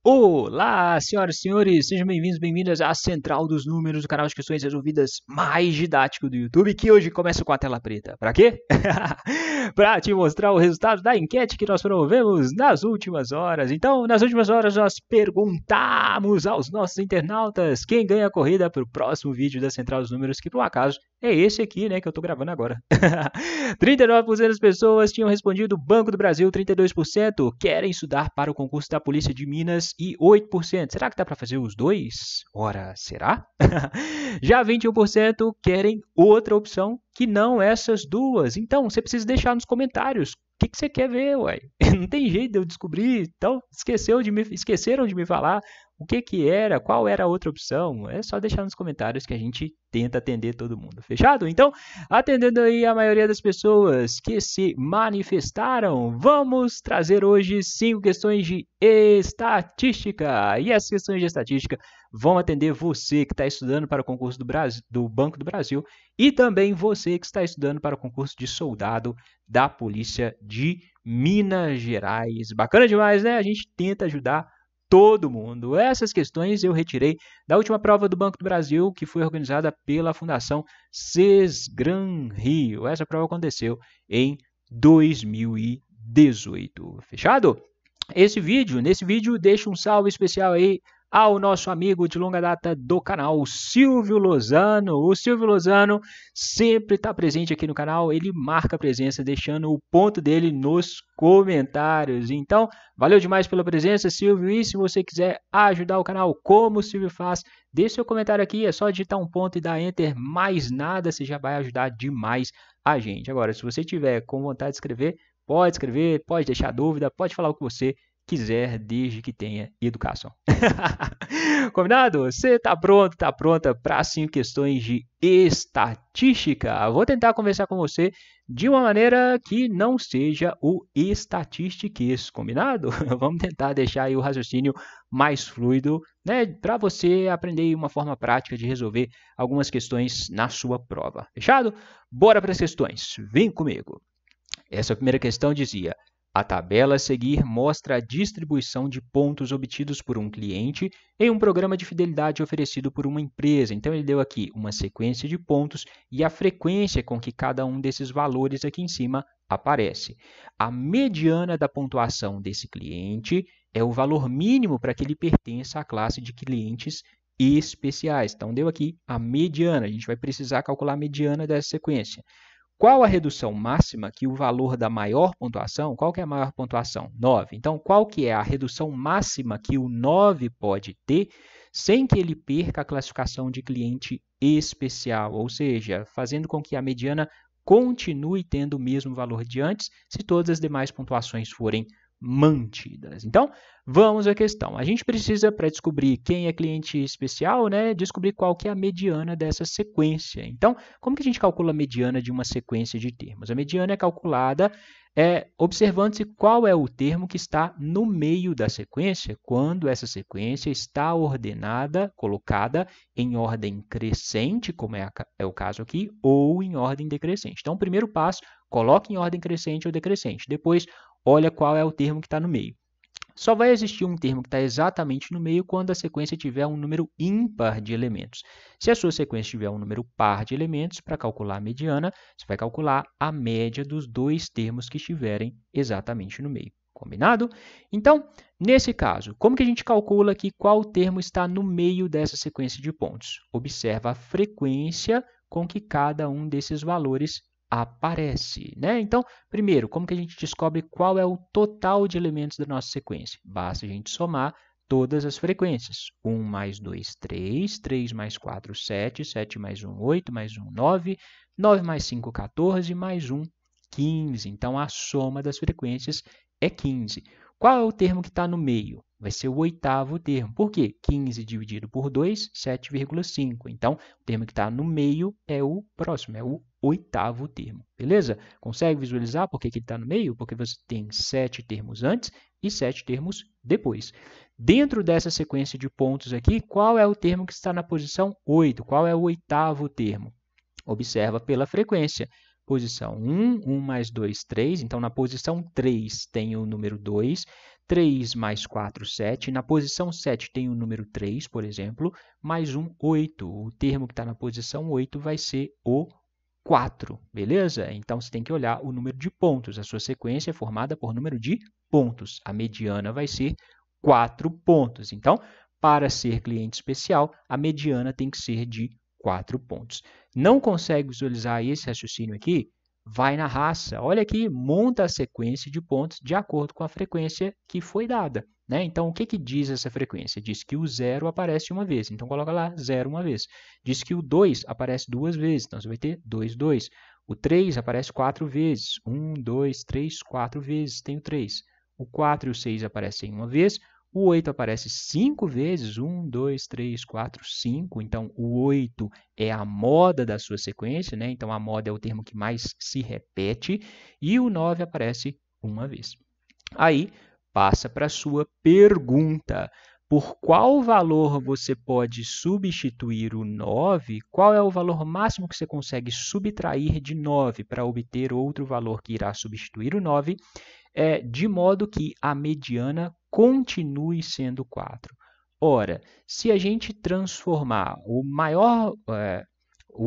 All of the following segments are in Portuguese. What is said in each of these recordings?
Olá, senhoras e senhores, sejam bem-vindos, bem-vindas à Central dos Números, o canal de questões resolvidas mais didático do YouTube, que hoje começa com a tela preta. Para quê? Para te mostrar o resultado da enquete que nós promovemos nas últimas horas. Então, nas últimas horas, nós perguntamos aos nossos internautas quem ganha a corrida para o próximo vídeo da Central dos Números, que por um acaso é esse aqui, né, que eu tô gravando agora. 39% das pessoas tinham respondido Banco do Brasil, 32% querem estudar para o concurso da Polícia de Minas e 8%. Será que dá para fazer os dois? Ora, será? Já 21% querem outra opção que não essas duas. Então, você precisa deixar nos comentários o que você quer ver, uai. Não tem jeito de eu descobrir. Então, esqueceram de me falar o que era, qual era a outra opção. É só deixar nos comentários que a gente tenta atender todo mundo. Fechado? Então, atendendo aí a maioria das pessoas que se manifestaram, vamos trazer hoje 5 questões de estatística. E essas questões de estatística vão atender você que está estudando para o concurso do Banco do Brasil e também você que está estudando para o concurso de soldado da Polícia de Minas Gerais. Bacana demais, né? A gente tenta ajudar todo mundo. Essas questões eu retirei da última prova do Banco do Brasil, que foi organizada pela Fundação Sesgran Rio. Essa prova aconteceu em 2018. Fechado? Nesse vídeo, deixa um salve especial aí ao nosso amigo de longa data do canal, Silvio Lozano. O Silvio Lozano sempre está presente aqui no canal, ele marca presença deixando o ponto dele nos comentários. Então, valeu demais pela presença, Silvio, e se você quiser ajudar o canal como o Silvio faz, deixe seu comentário aqui, é só digitar um ponto e dar Enter, mais nada, você já vai ajudar demais a gente. Agora, se você tiver com vontade de escrever, pode deixar dúvida, pode falar o que você quiser, desde que tenha educação. Combinado? Você está pronto, está pronta para 5 questões de estatística? Vou tentar conversar com você de uma maneira que não seja o estatistiquês, combinado? Vamos tentar deixar aí o raciocínio mais fluido, né, para você aprender uma forma prática de resolver algumas questões na sua prova. Fechado? Bora para as questões. Vem comigo. Essa primeira questão dizia: a tabela a seguir mostra a distribuição de pontos obtidos por um cliente em um programa de fidelidade oferecido por uma empresa. Então, ele deu aqui uma sequência de pontos e a frequência com que cada um desses valores aqui em cima aparece. A mediana da pontuação desse cliente é o valor mínimo para que ele pertença à classe de clientes especiais. Então, deu aqui a mediana. A gente vai precisar calcular a mediana dessa sequência. Qual a redução máxima que o valor da maior pontuação, qual que é a maior pontuação? 9. Então, qual que é a redução máxima que o 9 pode ter sem que ele perca a classificação de cliente especial, ou seja, fazendo com que a mediana continue tendo o mesmo valor de antes se todas as demais pontuações forem mantidas. Então, vamos à questão. A gente precisa, para descobrir quem é cliente especial, né, descobrir qual que é a mediana dessa sequência. Então, como que a gente calcula a mediana de uma sequência de termos? A mediana é calculada observando-se qual é o termo que está no meio da sequência, quando essa sequência está ordenada, colocada em ordem crescente, como é o caso aqui, ou em ordem decrescente. Então, o primeiro passo, coloque em ordem crescente ou decrescente. Depois, olha qual é o termo que está no meio. Só vai existir um termo que está exatamente no meio quando a sequência tiver um número ímpar de elementos. Se a sua sequência tiver um número par de elementos, para calcular a mediana, você vai calcular a média dos dois termos que estiverem exatamente no meio. Combinado? Então, nesse caso, como que a gente calcula aqui qual termo está no meio dessa sequência de pontos? Observa a frequência com que cada um desses valores aparece, né? Então, primeiro, como que a gente descobre qual é o total de elementos da nossa sequência? Basta a gente somar todas as frequências. 1 mais 2, 3, 3 mais 4, 7, 7 mais 1, 8, mais 1, 9, 9 mais 5, 14, mais 1, 15. Então, a soma das frequências é 15. Qual é o termo que está no meio? Vai ser o oitavo termo. Por quê? 15 dividido por 2, 7,5. Então, o termo que está no meio é o próximo, é o oitavo termo. Beleza? Consegue visualizar por que ele está no meio? Porque você tem 7 termos antes e 7 termos depois. Dentro dessa sequência de pontos aqui, qual é o termo que está na posição 8? Qual é o oitavo termo? Observa pela frequência. Posição 1, 1 mais 2, 3. Então, na posição 3 tem o número 2. 3 mais 4, 7. Na posição 7 tem o número 3, por exemplo, mais um 8. O termo que está na posição 8 vai ser o 4, beleza? Então, você tem que olhar o número de pontos. A sua sequência é formada por número de pontos. A mediana vai ser 4 pontos. Então, para ser cliente especial, a mediana tem que ser de 4 pontos. Não consegue visualizar esse raciocínio aqui? Vai na raça. Olha aqui, monta a sequência de pontos de acordo com a frequência que foi dada, né? Então, o que diz essa frequência? Diz que o 0 aparece uma vez. Então, coloca lá 0 uma vez. Diz que o 2 aparece 2 vezes. Então, você vai ter 2, 2. O 3 aparece 4 vezes. 1, 2, 3, 4 vezes. Tem o 3. O 4 e o 6 aparecem uma vez. O 8 aparece 5 vezes, 1, 2, 3, 4, 5. Então, o 8 é a moda da sua sequência, né? Então, a moda é o termo que mais se repete. E o 9 aparece uma vez. Aí, passa para a sua pergunta. Por qual valor você pode substituir o 9? Qual é o valor máximo que você consegue subtrair de 9 para obter outro valor que irá substituir o 9? De modo que a mediana continue sendo 4. Ora, se a gente transformar o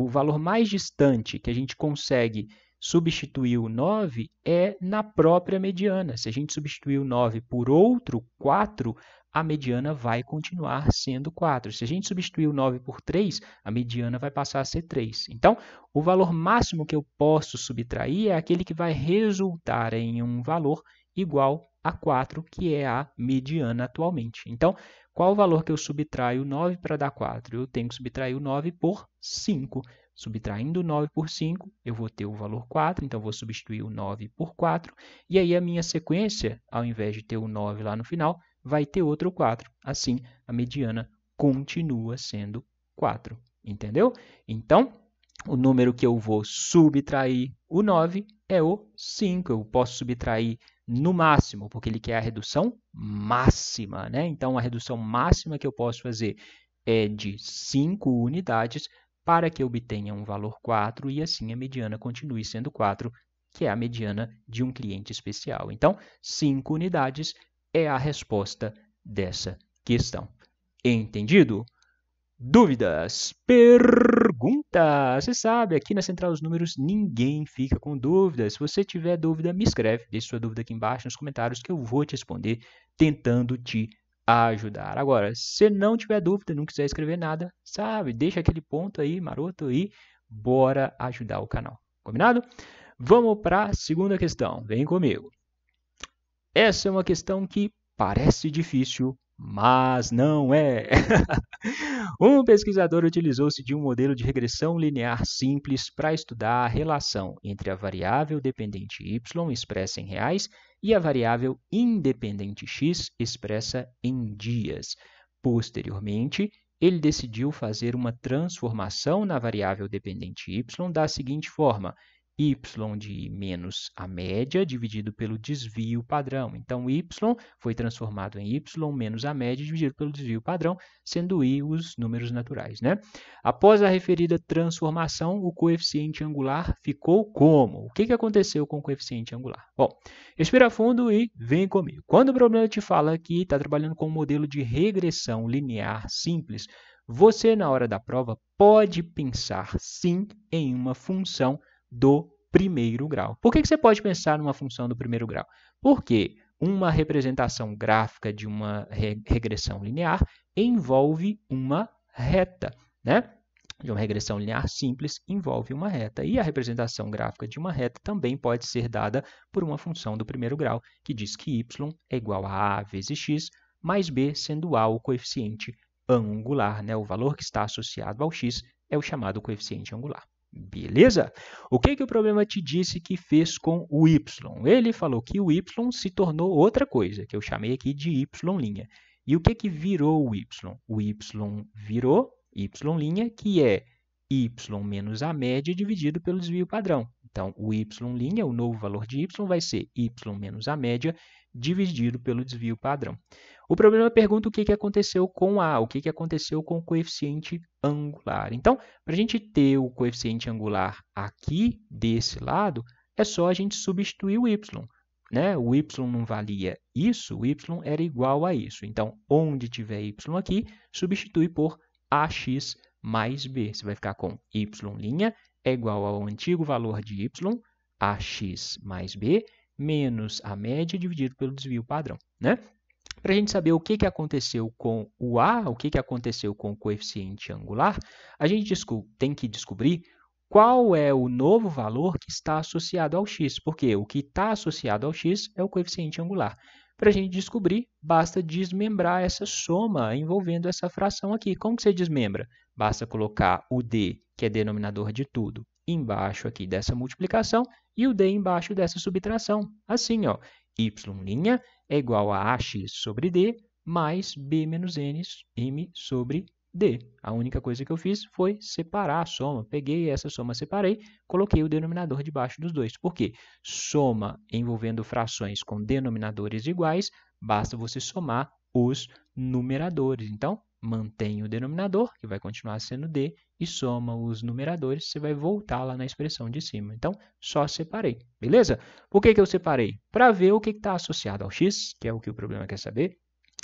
valor mais distante que a gente consegue substituir o 9 é na própria mediana. Se a gente substituir o 9 por outro 4, a mediana vai continuar sendo 4. Se a gente substituir o 9 por 3, a mediana vai passar a ser 3. Então, o valor máximo que eu posso subtrair é aquele que vai resultar em um valor igual a 4, que é a mediana atualmente. Então, qual o valor que eu subtraio 9 para dar 4? Eu tenho que subtrair o 9 por 5. Subtraindo 9 por 5, eu vou ter o valor 4, então vou substituir o 9 por 4. E aí a minha sequência, ao invés de ter o 9 lá no final, vai ter outro 4. Assim, a mediana continua sendo 4. Entendeu? Então, o número que eu vou subtrair o 9 é o 5. Eu posso subtrair no máximo, porque ele quer a redução máxima, né? Então, a redução máxima que eu posso fazer é de 5 unidades para que eu obtenha um valor 4 e assim a mediana continue sendo 4, que é a mediana de um cliente especial. Então, 5 unidades é a resposta dessa questão. Entendido? Dúvidas? Perguntas? Você sabe, aqui na Central dos Números ninguém fica com dúvidas. Se você tiver dúvida, me escreve. Deixe sua dúvida aqui embaixo nos comentários que eu vou te responder tentando te ajudar. Agora, se não tiver dúvida, não quiser escrever nada, sabe? Deixa aquele ponto aí, maroto, e bora ajudar o canal. Combinado? Vamos para a segunda questão. Vem comigo. Essa é uma questão que parece difícil, mas não é. Um pesquisador utilizou-se de um modelo de regressão linear simples para estudar a relação entre a variável dependente y, expressa em reais, e a variável independente x, expressa em dias. Posteriormente, ele decidiu fazer uma transformação na variável dependente y da seguinte forma: y de menos a média dividido pelo desvio padrão. Então, y foi transformado em y menos a média dividido pelo desvio padrão, sendo i os números naturais, né? Após a referida transformação, o coeficiente angular ficou como? O que aconteceu com o coeficiente angular? Bom, respira fundo e vem comigo. Quando o problema te fala que está trabalhando com um modelo de regressão linear simples, você, na hora da prova, pode pensar, sim, em uma função do primeiro grau. Por que você pode pensar numa função do primeiro grau? Porque uma representação gráfica de uma regressão linear envolve uma reta, né? De uma regressão linear simples envolve uma reta. E a representação gráfica de uma reta também pode ser dada por uma função do primeiro grau, que diz que y é igual a a vezes x, mais b, sendo a o coeficiente angular, né? O valor que está associado ao x é o chamado coeficiente angular. Beleza? O que o problema te disse que fez com o y? Ele falou que o y se tornou outra coisa, que eu chamei aqui de y'. E o que virou o y? O y virou y', que é y menos a média dividido pelo desvio padrão. Então, o y', o novo valor de y, vai ser y menos a média dividido pelo desvio padrão. O problema pergunta o que aconteceu com a, o que aconteceu com o coeficiente angular. Então, para a gente ter o coeficiente angular aqui desse lado, é só a gente substituir o y. né, o y não valia isso, o y era igual a isso. Então, onde tiver y aqui, substitui por ax mais b. Você vai ficar com y' é igual ao antigo valor de y, ax mais b, menos a média dividido pelo desvio padrão, né? Para a gente saber o que aconteceu com o a, o que aconteceu com o coeficiente angular, a gente tem que descobrir qual é o novo valor que está associado ao x, porque o que está associado ao x é o coeficiente angular. Para a gente descobrir, basta desmembrar essa soma envolvendo essa fração aqui. Como que você desmembra? Basta colocar o d, que é denominador de tudo, embaixo aqui dessa multiplicação e o d embaixo dessa subtração. Assim, ó, y' é igual a ax sobre d mais b menos n m sobre d. A única coisa que eu fiz foi separar a soma. Peguei essa soma, separei, coloquei o denominador debaixo dos dois. Por quê? Soma envolvendo frações com denominadores iguais, basta você somar os numeradores. Então, mantém o denominador, que vai continuar sendo d, e soma os numeradores, você vai voltar lá na expressão de cima. Então, só separei, beleza? Por que eu separei? Para ver o que está associado ao x, que é o que o problema quer saber.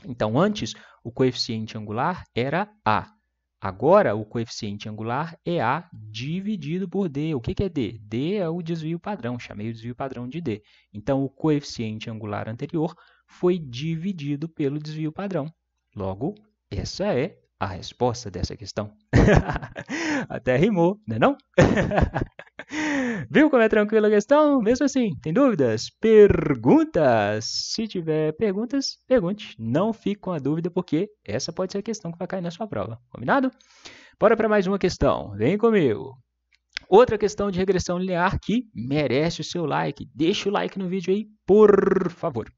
Então, antes, o coeficiente angular era a. Agora, o coeficiente angular é a dividido por d. O que é d? d é o desvio padrão, chamei o desvio padrão de d. Então, o coeficiente angular anterior foi dividido pelo desvio padrão. Logo, essa é a resposta dessa questão. Até rimou, né não? Viu como é tranquila a questão? Mesmo assim, tem dúvidas? Perguntas? Se tiver perguntas, pergunte. Não fique com a dúvida, porque essa pode ser a questão que vai cair na sua prova. Combinado? Bora para mais uma questão. Vem comigo. Outra questão de regressão linear que merece o seu like. Deixa o like no vídeo aí, por favor.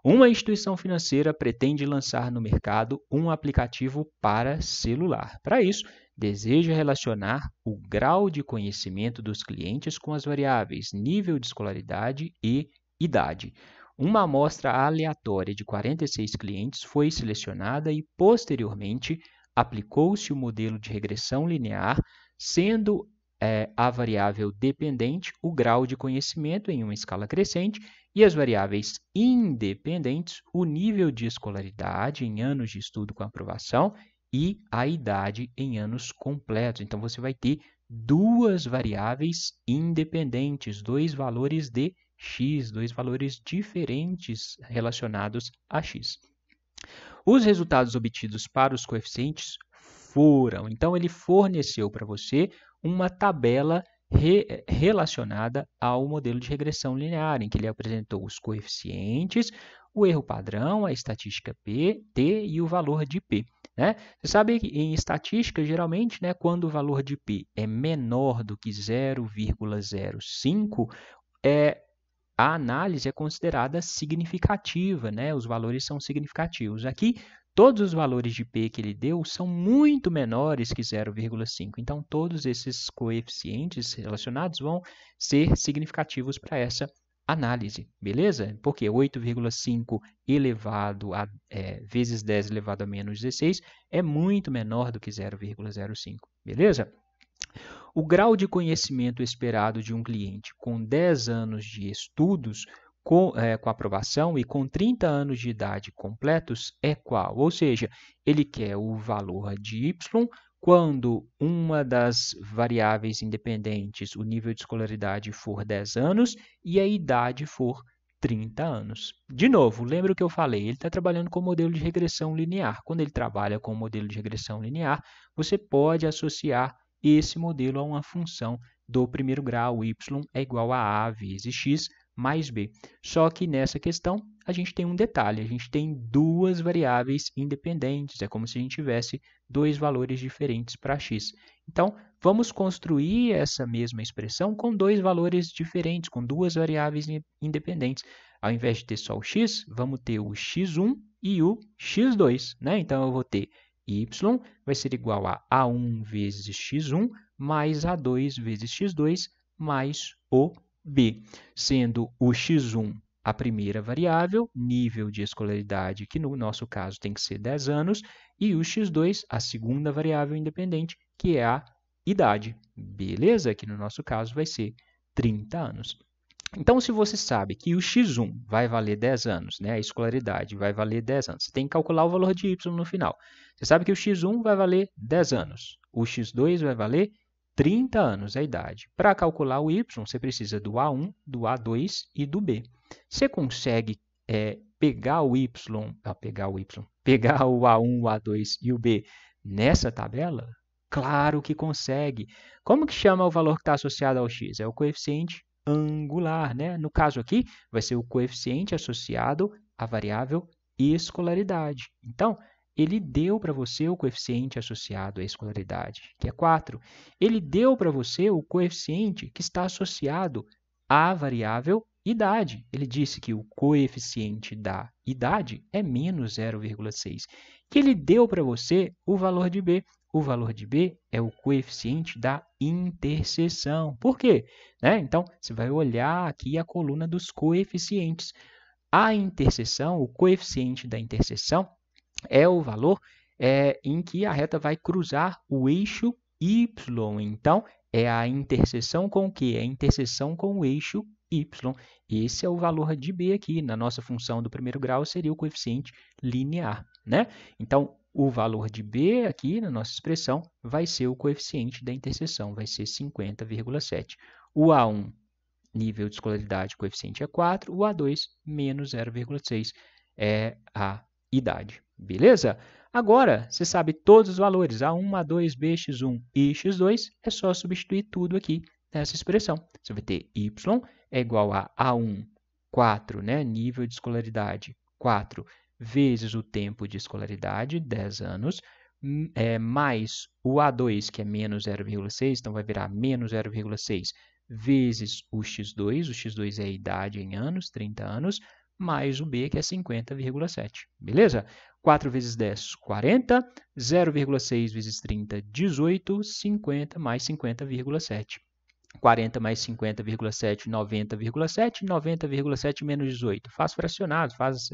Uma instituição financeira pretende lançar no mercado um aplicativo para celular. Para isso, deseja relacionar o grau de conhecimento dos clientes com as variáveis nível de escolaridade e idade. Uma amostra aleatória de 46 clientes foi selecionada e, posteriormente, aplicou-se o modelo de regressão linear, sendo a variável dependente o grau de conhecimento em uma escala crescente e as variáveis independentes o nível de escolaridade em anos de estudo com aprovação e a idade em anos completos. Então, você vai ter duas variáveis independentes, dois valores de x, dois valores diferentes relacionados a x. Os resultados obtidos para os coeficientes foram, então ele forneceu para você uma tabela relacionada ao modelo de regressão linear, em que ele apresentou os coeficientes, o erro padrão, a estatística P, T e o valor de P. Né? Você sabe que em estatística, geralmente, né, quando o valor de P é menor do que 0,05, a análise é considerada significativa, né? Os valores são significativos. Aqui, todos os valores de P que ele deu são muito menores que 0,5. Então, todos esses coeficientes relacionados vão ser significativos para essa análise, beleza? Porque 8,5 elevado a vezes 10 elevado a menos 16 é muito menor do que 0,05, beleza? O grau de conhecimento esperado de um cliente com 10 anos de estudos com aprovação e com 30 anos de idade completos é qual? Ou seja, ele quer o valor de y quando uma das variáveis independentes, o nível de escolaridade, for 10 anos e a idade for 30 anos. De novo, lembra o que eu falei? Ele está trabalhando com o modelo de regressão linear. Quando ele trabalha com o modelo de regressão linear, você pode associar esse modelo a uma função do primeiro grau, y é igual a vezes x mais b. Só que nessa questão, a gente tem um detalhe, a gente tem duas variáveis independentes, é como se a gente tivesse dois valores diferentes para x. Então, vamos construir essa mesma expressão com dois valores diferentes, com duas variáveis independentes. Ao invés de ter só o x, vamos ter o x1 e o x2, né? Então, eu vou ter y vai ser igual a A1 vezes x1 mais A2 vezes x2 mais o b, sendo o x1 a primeira variável, nível de escolaridade, que no nosso caso tem que ser 10 anos, e o x2 a segunda variável independente, que é a idade. Beleza? Que no nosso caso vai ser 30 anos. Então, se você sabe que o x1 vai valer 10 anos, né, a escolaridade vai valer 10 anos, você tem que calcular o valor de y no final. Você sabe que o x1 vai valer 10 anos, o x2 vai valer 30 anos, a idade. Para calcular o y, você precisa do A1, do A2 e do B. Você consegue pegar o A1, o A2 e o B nessa tabela? Claro que consegue. Como que chama o valor que está associado ao x? É o coeficiente angular, né? No caso aqui, vai ser o coeficiente associado à variável escolaridade. Então, ele deu para você o coeficiente associado à escolaridade, que é 4. Ele deu para você o coeficiente que está associado à variável idade. Ele disse que o coeficiente da idade é menos 0,6. Que ele deu para você o valor de B. O valor de B é o coeficiente da interseção. Por quê? Então, você vai olhar aqui a coluna dos coeficientes. A interseção, o coeficiente da interseção, é o valor em que a reta vai cruzar o eixo y. Então, é a interseção com o quê? É a interseção com o eixo y. Esse é o valor de B aqui. Na nossa função do primeiro grau, seria o coeficiente linear, né? Então, o valor de B aqui, na nossa expressão, vai ser o coeficiente da interseção, vai ser 50,7. O A1, nível de escolaridade, coeficiente é 4. O A2, menos 0,6, é a idade. Beleza? Agora, você sabe todos os valores, A1, A2, B, X1 e X2, é só substituir tudo aqui nessa expressão. Você vai ter Y é igual a A1, 4, né? Nível de escolaridade, 4, vezes o tempo de escolaridade, 10 anos, mais o A2, que é menos 0,6, então vai virar menos 0,6, vezes o x2 é a idade em anos, 30 anos, mais o B, que é 50,7. Beleza? 4 vezes 10, 40. 0,6 vezes 30, 18. 50 mais 50,7. 40 mais 50,7, 90,7. 90,7 menos 18. Faz fracionado, faz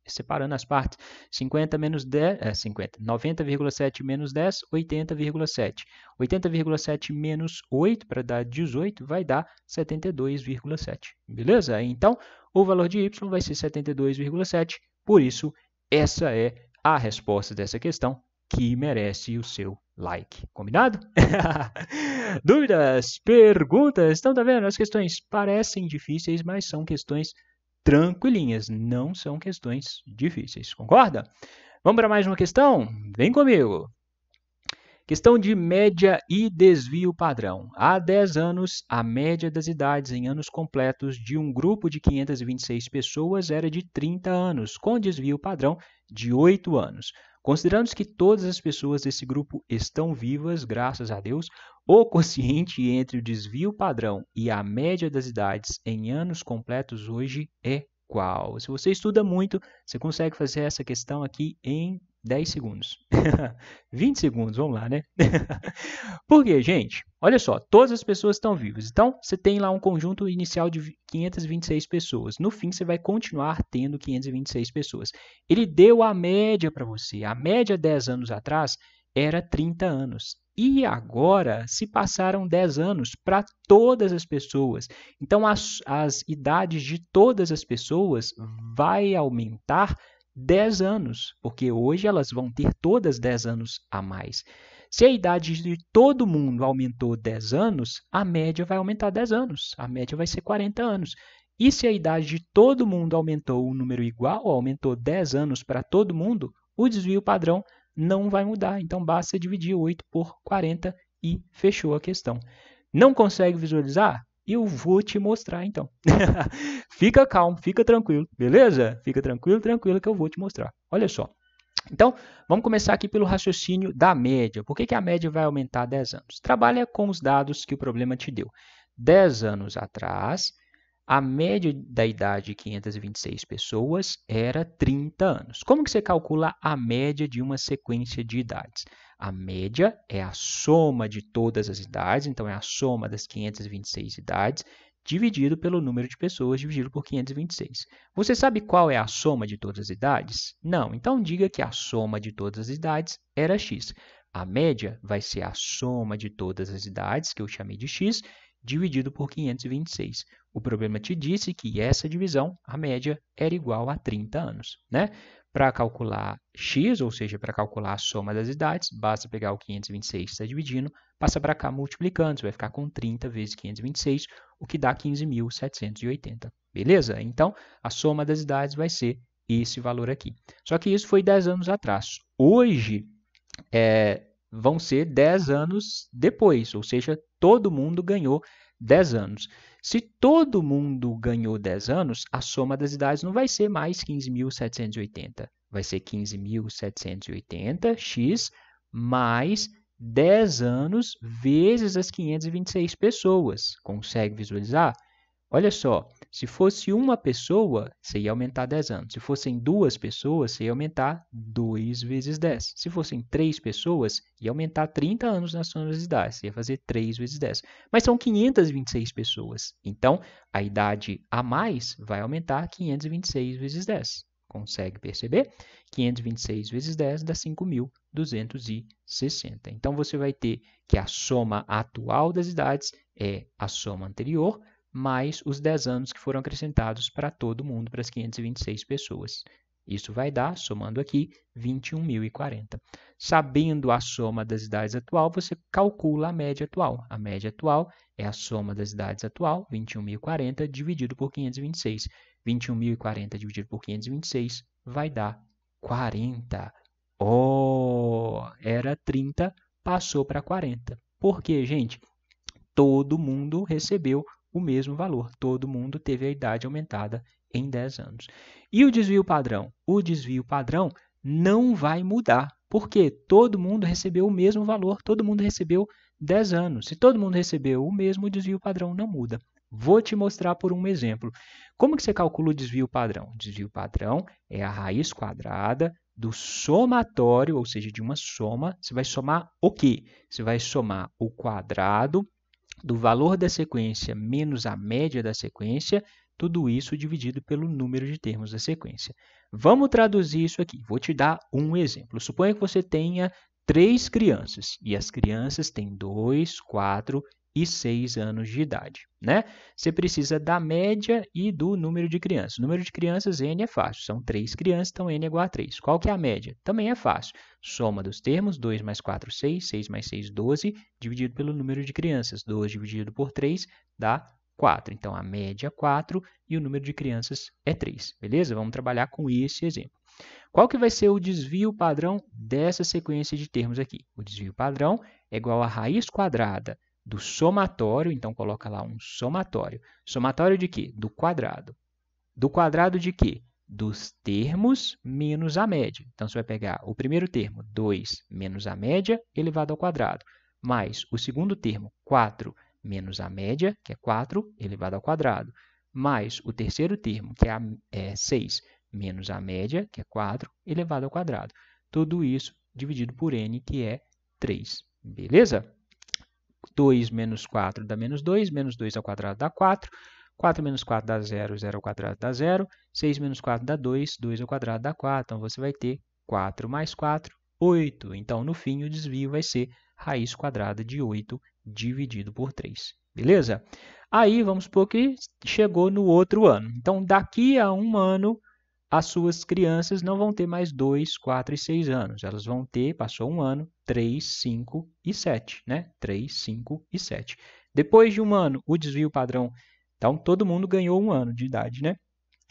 separando as partes. 50 menos 10, 50. 90,7 menos 10, 80,7. 80,7 menos 8, para dar 18, vai dar 72,7. Beleza? Então, o valor de y vai ser 72,7. Por isso, essa é a resposta dessa questão, que merece o seu like. Combinado? Dúvidas? Perguntas? Então, tá vendo? As questões parecem difíceis, mas são questões tranquilinhas. Não são questões difíceis. Concorda? Vamos para mais uma questão? Vem comigo. Questão de média e desvio padrão. Há 10 anos, a média das idades em anos completos de um grupo de 526 pessoas era de 30 anos, com desvio padrão de 8 anos. Considerando que todas as pessoas desse grupo estão vivas, graças a Deus, o quociente entre o desvio padrão e a média das idades em anos completos hoje é qual? Se você estuda muito, você consegue fazer essa questão aqui em 10 segundos. 20 segundos, vamos lá, né? Por quê, gente? Olha só, todas as pessoas estão vivas. Então, você tem lá um conjunto inicial de 526 pessoas. No fim, você vai continuar tendo 526 pessoas. Ele deu a média para você. A média 10 anos atrás era 30 anos. E agora se passaram 10 anos para todas as pessoas. Então, as idades de todas as pessoas vai aumentar 10 anos, porque hoje elas vão ter todas 10 anos a mais. Se a idade de todo mundo aumentou 10 anos, a média vai aumentar 10 anos. A média vai ser 40 anos. E se a idade de todo mundo aumentou um número igual, aumentou 10 anos para todo mundo, o desvio padrão não vai mudar. Então, basta dividir 8 por 40 e fechou a questão. Não consegue visualizar? Eu vou te mostrar, então. Fica calmo, fica tranquilo, beleza? Fica tranquilo que eu vou te mostrar. Olha só. Então, vamos começar aqui pelo raciocínio da média. Por que a média vai aumentar 10 anos? Trabalha com os dados que o problema te deu. 10 anos atrás, a média da idade de 526 pessoas era 30 anos. Como que você calcula a média de uma sequência de idades? A média é a soma de todas as idades, então é a soma das 526 idades, dividido pelo número de pessoas, dividido por 526. Você sabe qual é a soma de todas as idades? Não, então diga que a soma de todas as idades era x. A média vai ser a soma de todas as idades, que eu chamei de x, dividido por 526. O problema te disse que essa divisão, a média, era igual a 30 anos, né? Para calcular x, ou seja, para calcular a soma das idades, basta pegar o 526 que está dividindo, passa para cá multiplicando, você vai ficar com 30 vezes 526, o que dá 15.780, beleza? Então, a soma das idades vai ser esse valor aqui. Só que isso foi 10 anos atrás. Hoje, vão ser 10 anos depois, ou seja, todo mundo ganhou 10 anos. Se todo mundo ganhou 10 anos, a soma das idades não vai ser mais 15.780. Vai ser 15.780x mais 10 anos vezes as 526 pessoas. Consegue visualizar? Olha só, se fosse uma pessoa, você ia aumentar 10 anos. Se fossem duas pessoas, você ia aumentar 2 vezes 10. Se fossem 3 pessoas, ia aumentar 30 anos na soma das idades. Você ia fazer 3 vezes 10. Mas são 526 pessoas. Então, a idade a mais vai aumentar 526 vezes 10. Consegue perceber? 526 vezes 10 dá 5.260. Então, você vai ter que a soma atual das idades é a soma anterior, mais os 10 anos que foram acrescentados para todo mundo, para as 526 pessoas. Isso vai dar, somando aqui, 21.040. Sabendo a soma das idades atual, você calcula a média atual. A média atual é a soma das idades atual, 21.040, dividido por 526. 21.040 dividido por 526 vai dar 40. Era 30, passou para 40. Por quê, gente? Todo mundo recebeu o mesmo valor. Todo mundo teve a idade aumentada em 10 anos. E o desvio padrão? O desvio padrão não vai mudar, porque todo mundo recebeu o mesmo valor, todo mundo recebeu 10 anos. Se todo mundo recebeu o mesmo, o desvio padrão não muda. Vou te mostrar por um exemplo. Como que você calcula o desvio padrão? O desvio padrão é a raiz quadrada do somatório, ou seja, de uma soma. Você vai somar o quê? Você vai somar o quadrado do valor da sequência menos a média da sequência, tudo isso dividido pelo número de termos da sequência. Vamos traduzir isso aqui. Vou te dar um exemplo. Suponha que você tenha 3 crianças, e as crianças têm 2, 4 e 6 anos de idade, né? Você precisa da média e do número de crianças. O número de crianças, n é fácil. São 3 crianças, então n é igual a 3. Qual que é a média? Também é fácil. Soma dos termos, 2 mais 4, 6. 6 mais 6, 12, dividido pelo número de crianças. 12 dividido por 3 dá 4. Então, a média é 4 e o número de crianças é 3. Beleza? Vamos trabalhar com esse exemplo. Qual que vai ser o desvio padrão dessa sequência de termos aqui? O desvio padrão é igual a raiz quadrada do somatório, então coloca lá um somatório. Somatório de quê? Do quadrado. Do quadrado de quê? Dos termos menos a média. Então, você vai pegar o primeiro termo, 2 menos a média, elevado ao quadrado, mais o segundo termo, 4 menos a média, que é 4, elevado ao quadrado, mais o terceiro termo, que é 6 menos a média, que é 4, elevado ao quadrado. Tudo isso dividido por n, que é 3. Beleza? 2 menos 4 dá menos 2 ao quadrado dá 4. 4 menos 4 dá 0, 0 ao quadrado dá 0. 6 menos 4 dá 2, 2 ao quadrado dá 4. Então, você vai ter 4 mais 4, 8. Então, no fim, o desvio vai ser raiz quadrada de 8 dividido por 3. Beleza? Aí, vamos supor que chegou no outro ano. Então, daqui a um ano, as suas crianças não vão ter mais 2, 4 e 6 anos. Elas vão ter, passou um ano, 3, 5 e 7, né? 3, 5 e 7. Depois de um ano, o desvio padrão, então todo mundo ganhou um ano de idade, né?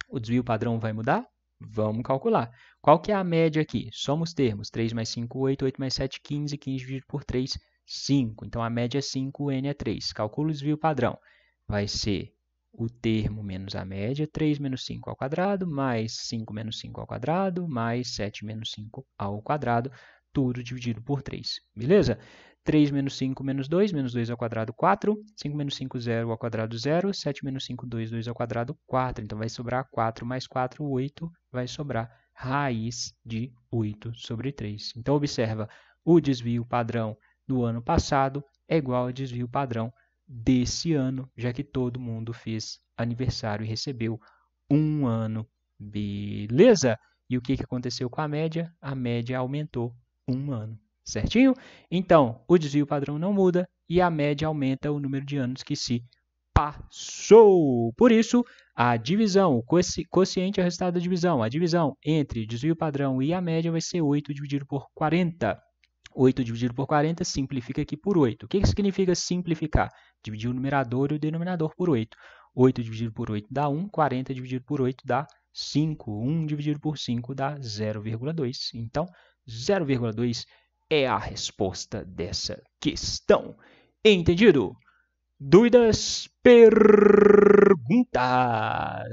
O desvio padrão vai mudar? Vamos calcular. Qual que é a média aqui? Soma os termos. 3 mais 5, 8, 8 mais 7, 15, 15 dividido por 3, 5. Então, a média é 5, n é 3. Calcula o desvio padrão. Vai ser o termo menos a média, 3 menos 5 ao quadrado, mais 5 menos 5 ao quadrado, mais 7 menos 5 ao quadrado, tudo dividido por 3. Beleza? 3 menos 5 menos 2 ao quadrado, 4. 5 menos 5, 0 ao quadrado, 0. 7 menos 5, 2, 2 ao quadrado, 4. Então, vai sobrar 4 mais 4, 8. Vai sobrar raiz de 8 sobre 3. Então, observa, o desvio padrão do ano passado é igual ao desvio padrão desse ano, já que todo mundo fez aniversário e recebeu um ano. Beleza? E o que aconteceu com a média? A média aumentou um ano. Certinho? Então, o desvio padrão não muda e a média aumenta o número de anos que se passou. Por isso, a divisão, o quociente é o resultado da divisão. A divisão entre desvio padrão e a média vai ser 8 dividido por 40. 8 dividido por 40 simplifica aqui por 8. O que significa simplificar? Dividir o numerador e o denominador por 8. 8 dividido por 8 dá 1, 40 dividido por 8 dá 5. 1 dividido por 5 dá 0,2. Então, 0,2 é a resposta dessa questão. Entendido? Dúvidas? Perguntas!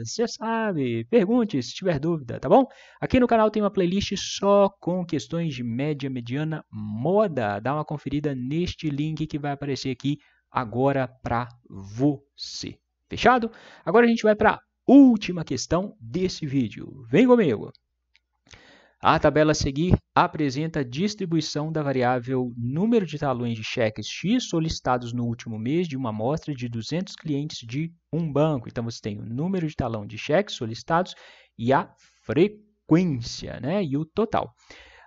Você sabe, pergunte se tiver dúvida, tá bom? Aqui no canal tem uma playlist só com questões de média, mediana, moda. Dá uma conferida neste link que vai aparecer aqui agora para você. Fechado? Agora a gente vai para a última questão desse vídeo. Vem comigo! A tabela a seguir apresenta a distribuição da variável número de talões de cheques X solicitados no último mês de uma amostra de 200 clientes de um banco. Então, você tem o número de talão de cheques solicitados e a frequência, né? E o total.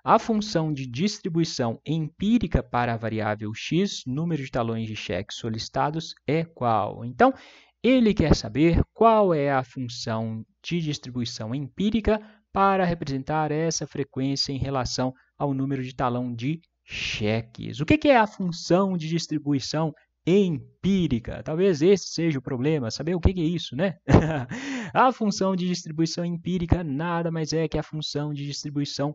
A função de distribuição empírica para a variável X, número de talões de cheques solicitados, é qual? Então, ele quer saber qual é a função de distribuição empírica para representar essa frequência em relação ao número de talão de cheques. O que é a função de distribuição empírica? Talvez esse seja o problema, saber o que é isso, né? A função de distribuição empírica nada mais é que a função de distribuição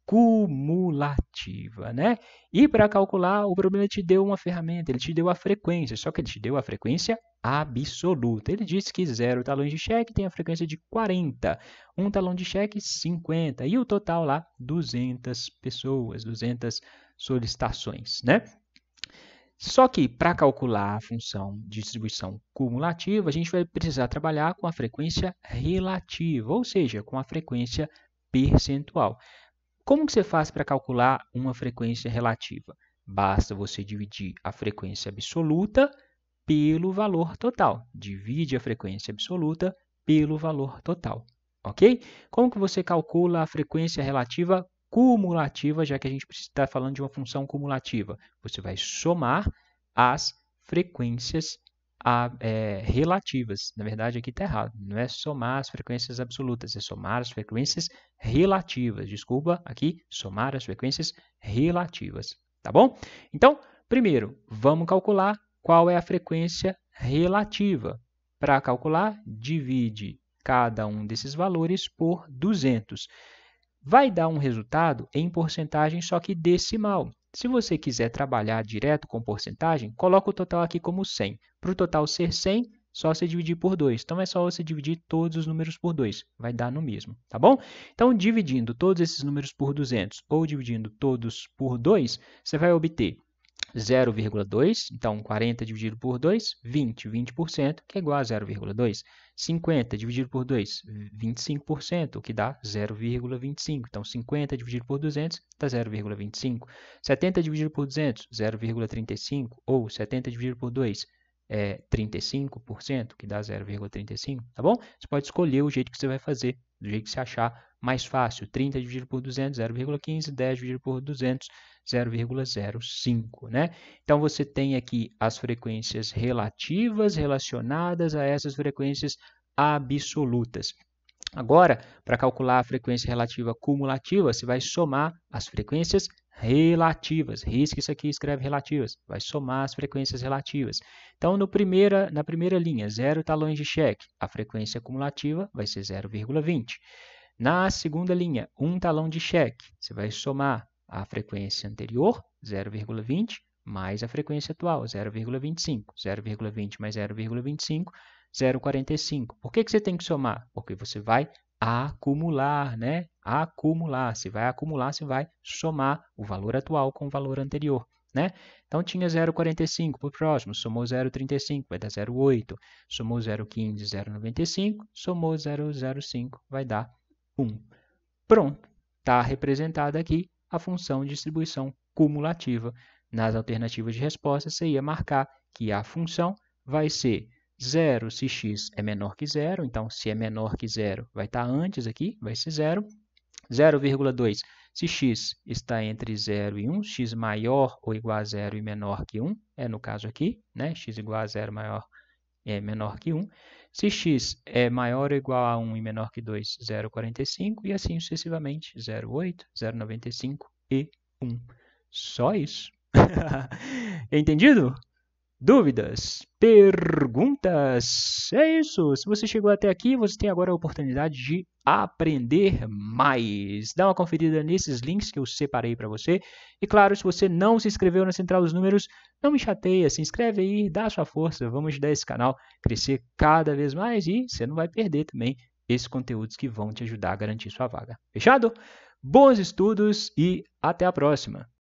cumulativa, né? E para calcular, o problema te deu uma ferramenta, ele te deu a frequência, só que ele te deu a frequência absoluta. Ele disse que 0 talões de cheque tem a frequência de 40, um talão de cheque 50 e o total lá 200 pessoas, 200 solicitações, né? Só que para calcular a função de distribuição cumulativa, a gente vai precisar trabalhar com a frequência relativa, ou seja, com a frequência percentual. Como que você faz para calcular uma frequência relativa? Basta você dividir a frequência absoluta pelo valor total. Divide a frequência absoluta pelo valor total, ok? Como que você calcula a frequência relativa cumulativa, já que a gente está falando de uma função cumulativa? Você vai somar as frequências relativas. Na verdade, aqui está errado. Não é somar as frequências absolutas, é somar as frequências relativas. Desculpa, aqui, somar as frequências relativas. Tá bom? Então, primeiro, vamos calcular qual é a frequência relativa. Para calcular, divide cada um desses valores por 200. Vai dar um resultado em porcentagem, só que decimal. Se você quiser trabalhar direto com porcentagem, coloca o total aqui como 100. Para o total ser 100, só você dividir por 2. Então, é só você dividir todos os números por 2. Vai dar no mesmo, tá bom? Então, dividindo todos esses números por 200 ou dividindo todos por 2, você vai obter 0,2, então 40 dividido por 2, 20%, que é igual a 0,2. 50 dividido por 2, 25%, o que dá 0,25. Então, 50 dividido por 200 dá 0,25. 70 dividido por 200, 0,35. Ou 70 dividido por 2, 35%, que dá 0,35, tá bom? Você pode escolher o jeito que você vai fazer, do jeito que você achar mais fácil. 30 dividido por 200, 0,15. 10 dividido por 200, 0,05, né? Então, você tem aqui as frequências relativas relacionadas a essas frequências absolutas. Agora, para calcular a frequência relativa cumulativa, você vai somar as frequências relativas. Risca isso aqui e escreve relativas. Vai somar as frequências relativas. Então, na primeira linha, 0 talões de cheque, a frequência cumulativa vai ser 0,20. Na segunda linha, 1 talão de cheque, você vai somar a frequência anterior, 0,20, mais a frequência atual, 0,25. 0,20 mais 0,25, 0,45. Por que você tem que somar? Porque você vai acumular, né? Acumular. Se vai acumular, você vai somar o valor atual com o valor anterior, né? Então, tinha 0,45 para o próximo, somou 0,35, vai dar 0,8. Somou 0,15, 0,95, somou 0,05, vai dar 1. Pronto, está representada aqui a função de distribuição cumulativa. Nas alternativas de resposta, você ia marcar que a função vai ser 0 se x é menor que 0, então se é menor que 0 vai estar antes aqui, vai ser 0. 0,2 se x está entre 0 e 1, x maior ou igual a 0 e menor que 1, é no caso aqui, né? X igual a 0 maior é menor que 1. Se x é maior ou igual a 1 e menor que 2, 0,45 e assim sucessivamente, 0,8, 0,95 e 1. Só isso. Entendido? Dúvidas? Perguntas? É isso. Se você chegou até aqui, você tem agora a oportunidade de aprender mais. Dá uma conferida nesses links que eu separei para você. E claro, se você não se inscreveu na Central dos Números, não me chateia, se inscreve aí, dá a sua força. Vamos ajudar esse canal a crescer cada vez mais e você não vai perder também esses conteúdos que vão te ajudar a garantir sua vaga. Fechado? Bons estudos e até a próxima!